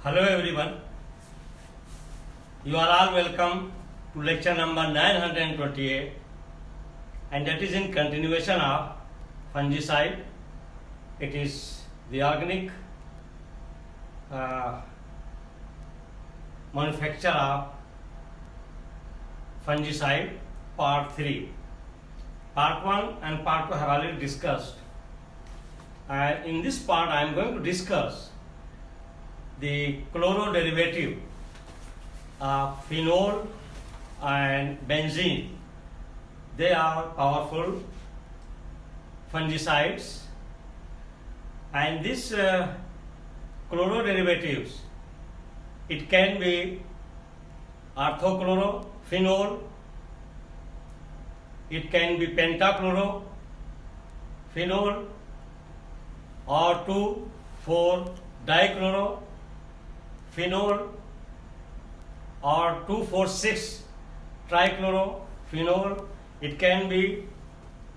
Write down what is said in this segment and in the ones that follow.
Hello everyone, you are all welcome to lecture number 928, and that is in continuation of fungicide. It is the organic manufacture of fungicide part 3. Part 1 and part 2 have already discussed, and in this part I am going to discuss the chloro derivative of phenol and benzene. They are powerful fungicides, and these chloro derivatives, it can be orthochlorophenol, it can be pentachlorophenol, or 2,4-dichloro phenol, or 2,4,6-trichlorophenol. It can be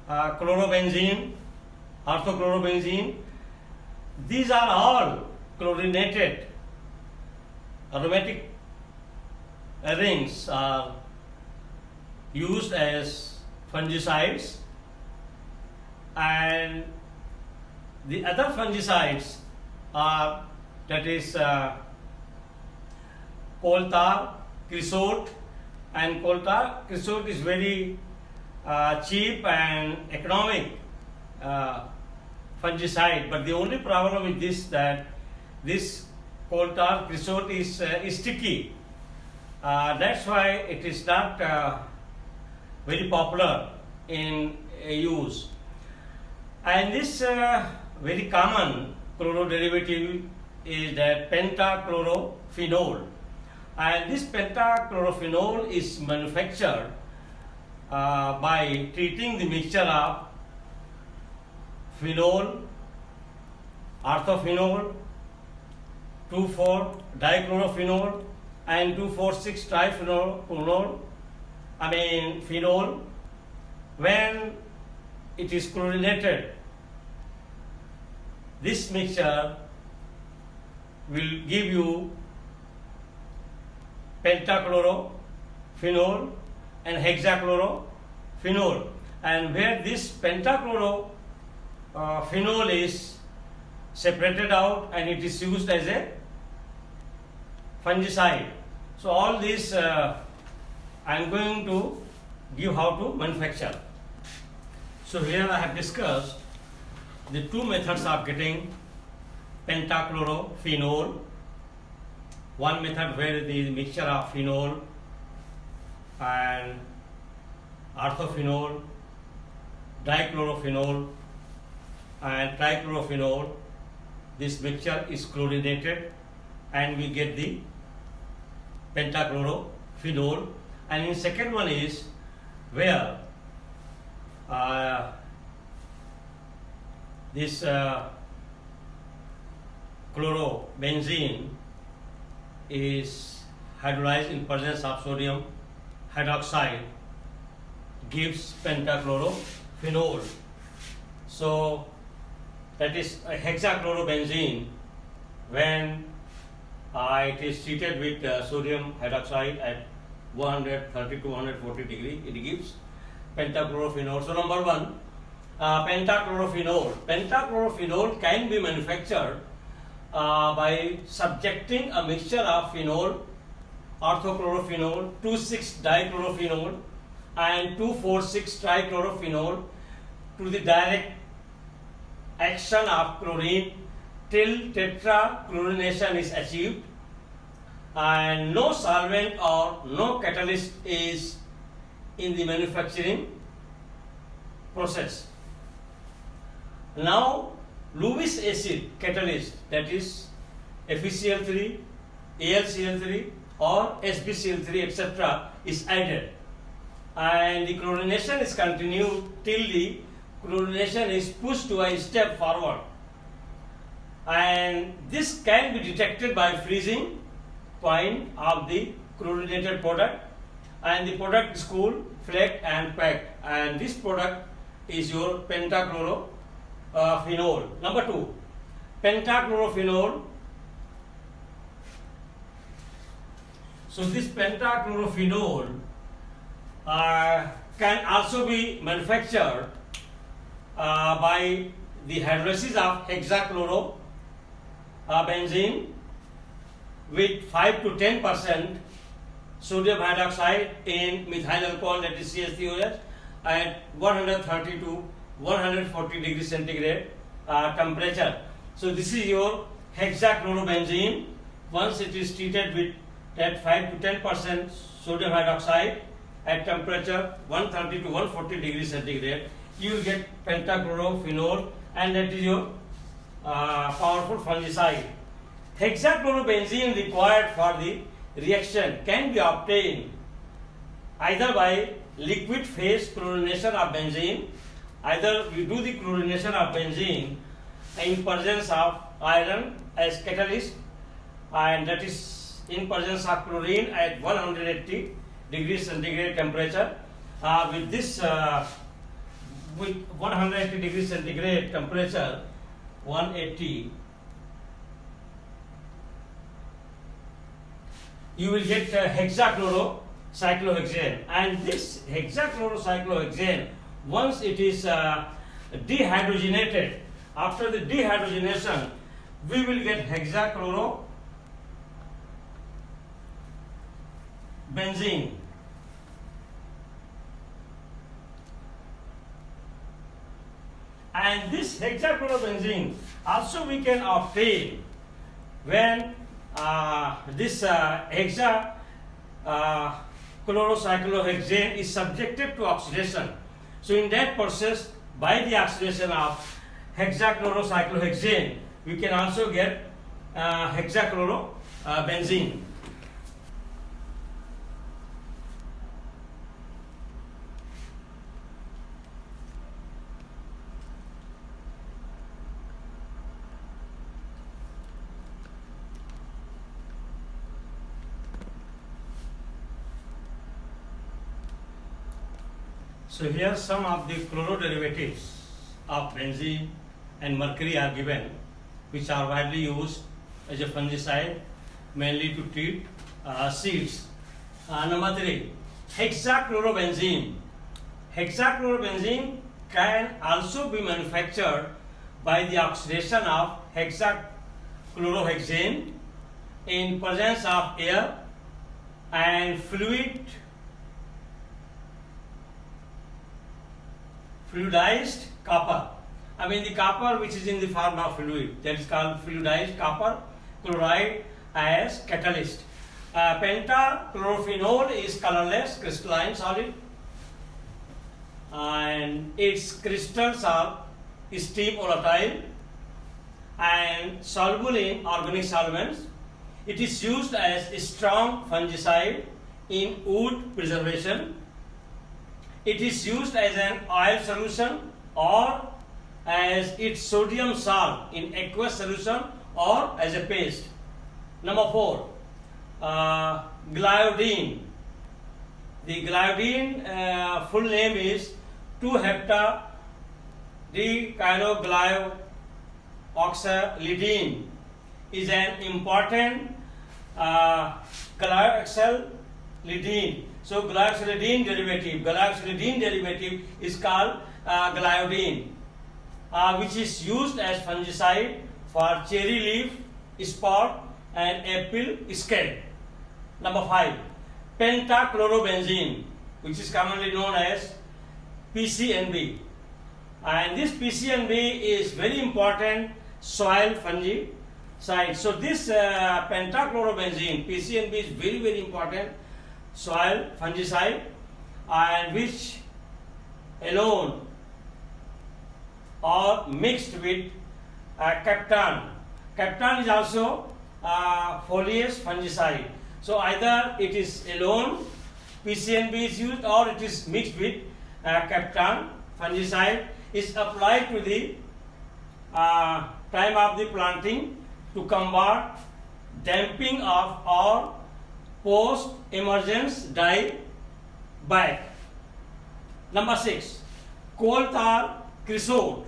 chlorobenzene, orthochlorobenzene. These are all chlorinated aromatic rings are used as fungicides, and the other fungicides are, that is coal tar, creosote, and coal tar creosote is very cheap and economic fungicide, but the only problem with this that this coal tar creosote is sticky. That's why it is not very popular in use. And this very common chloro derivative is that pentachlorophenol. And this pentachlorophenol is manufactured by treating the mixture of phenol, orthophenol, 2,4-dichlorophenol, and 2,4,6-triphenol, phenol. When it is chlorinated, this mixture will give you pentachlorophenol and hexachlorobenzene. And where this pentachlorophenol is separated out and it is used as a fungicide. So all this I am going to give how to manufacture. So here I have discussed the two methods of getting pentachlorophenol. One method where the mixture of phenol and orthophenol, dichlorophenol and trichlorophenol, this mixture is chlorinated and we get the pentachlorophenol. And in second one is where this chlorobenzene is hydrolyzed in presence of sodium hydroxide, gives pentachlorophenol. So that is a hexachlorobenzene. When it is treated with sodium hydroxide at 130 to 140 degree, it gives pentachlorophenol. So number one, pentachlorophenol. Pentachlorophenol can be manufactured by subjecting a mixture of phenol, orthochlorophenol, 2,6-dichlorophenol and 2,4,6-trichlorophenol to the direct action of chlorine till tetra chlorination is achieved, and no solvent or no catalyst is in the manufacturing process. Now Lewis acid catalyst, that is FeCl3, AlCl3 or SbCl3 etc. is added, and the chlorination is continued till the chlorination is pushed to a step forward, and this can be detected by freezing point of the chlorinated product, and the product is cooled, flaked and packed, and this product is your pentachlorophenol. Number 2, pentachlorophenol So this pentachlorophenol can also be manufactured by the hydrolysis of hexachlorobenzene with 5 to 10% sodium hydroxide in methyl alcohol, that is CH3OH, at 130 to 140 degrees centigrade temperature. So this is your hexachlorobenzene. Once it is treated with that 5 to 10% sodium hydroxide at temperature 130 to 140 degrees centigrade, you will get pentachlorophenol, and that is your powerful fungicide. Hexachlorobenzene required for the reaction can be obtained either by liquid phase chlorination of benzene. Either we do the chlorination of benzene in presence of iron as catalyst, and that is in presence of chlorine at 180 degrees centigrade temperature. With this with 180 degrees centigrade temperature, 180, you will get hexachlorocyclohexane, and this hexachlorocyclohexane, once it is dehydrogenated, after the dehydrogenation we will get hexachlorobenzene. And this hexachlorobenzene also we can obtain when this hexachlorocyclohexane is subjected to oxidation. So in that process, by the oxidation of hexachlorocyclohexane, we can also get hexachlorobenzene. So here some of the chloroderivatives of benzene and mercury are given, which are widely used as a fungicide, mainly to treat seeds. Number 3, hexachlorobenzene. Hexachlorobenzene can also be manufactured by the oxidation of hexachlorohexane in presence of air and fluidized copper. I mean the copper which is in the form of fluid, that is called fluidized copper chloride as catalyst. Pentachlorophenol is colorless crystalline solid, and its crystals are steam volatile and soluble in organic solvents. It is used as a strong fungicide in wood preservation. It is used as an oil solution or as its sodium salt in aqueous solution or as a paste. Number 4, gliadine. The gliadine full name is 2-heptadecanoglyoxylidine, is an important glyoxylidine. So glyoxylidine derivative is called gliadine, which is used as fungicide for cherry leaf spot and apple scale. Number 5, pentachlorobenzene, which is commonly known as PCNB, and this PCNB is very important soil fungicide. So this pentachlorobenzene PCNB is very, very important soil fungicide, and which alone or mixed with captan. Captan is also foliage fungicide. So either it is alone PCNB is used, or it is mixed with captan fungicide, is applied to the time of the planting to combat damping of or post emergence die back. Number 6, coal tar creosote.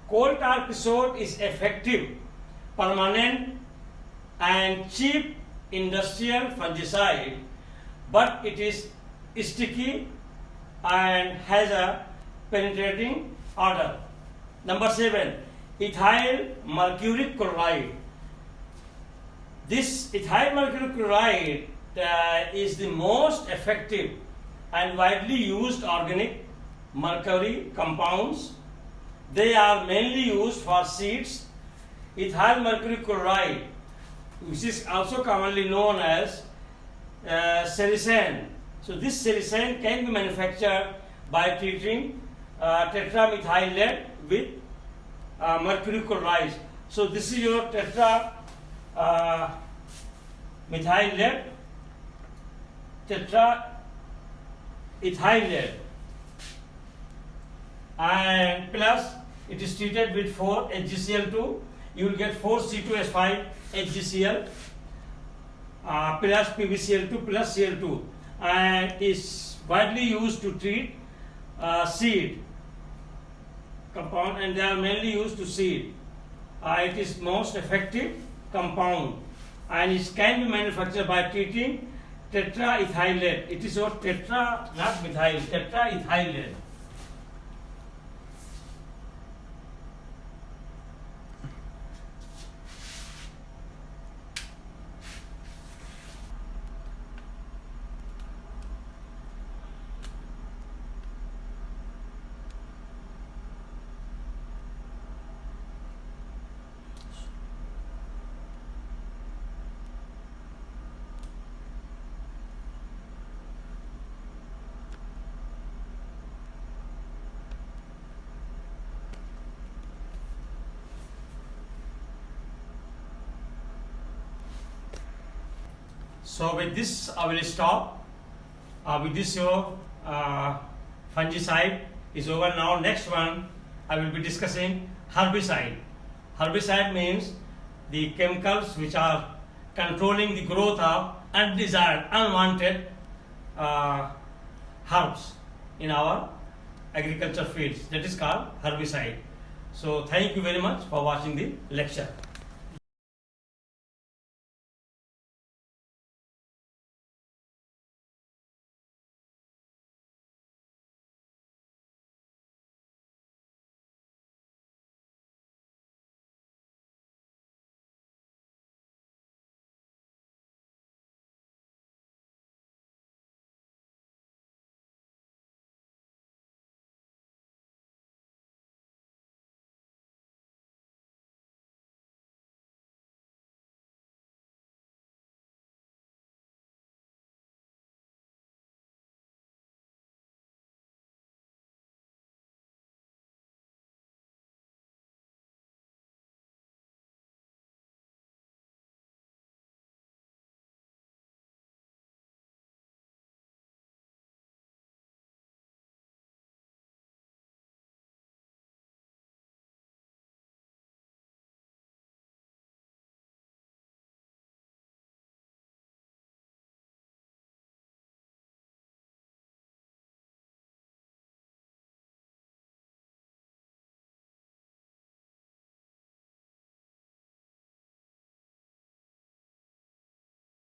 Coal tar creosote is effective, permanent and cheap industrial fungicide, but it is sticky and has a penetrating odor. Number 7, ethyl mercury chloride. This ethyl mercury chloride is the most effective and widely used organic mercury compounds. They are mainly used for seeds. Ethyl mercury chloride, which is also commonly known as salicane. So this salicane can be manufactured by treating tetramethyl lead with mercury chloride. So this is your tetra methyl lead, tetra ethyl lead, and plus it is treated with 4 HgCl2. You will get 4 C2H5 HgCl plus PbCl2 plus Cl2, and is widely used to treat seed compound, and they are mainly used to seed. It is most effective compound, and it can be manufactured by treating tetraethyl lead. It is your tetra, not methyl, tetraethyl lead. So with this I will stop. With this your fungicide is over now. Next one I will be discussing herbicide. Herbicide means the chemicals which are controlling the growth of undesired, unwanted herbs in our agriculture fields. That is called herbicide. So thank you very much for watching the lecture.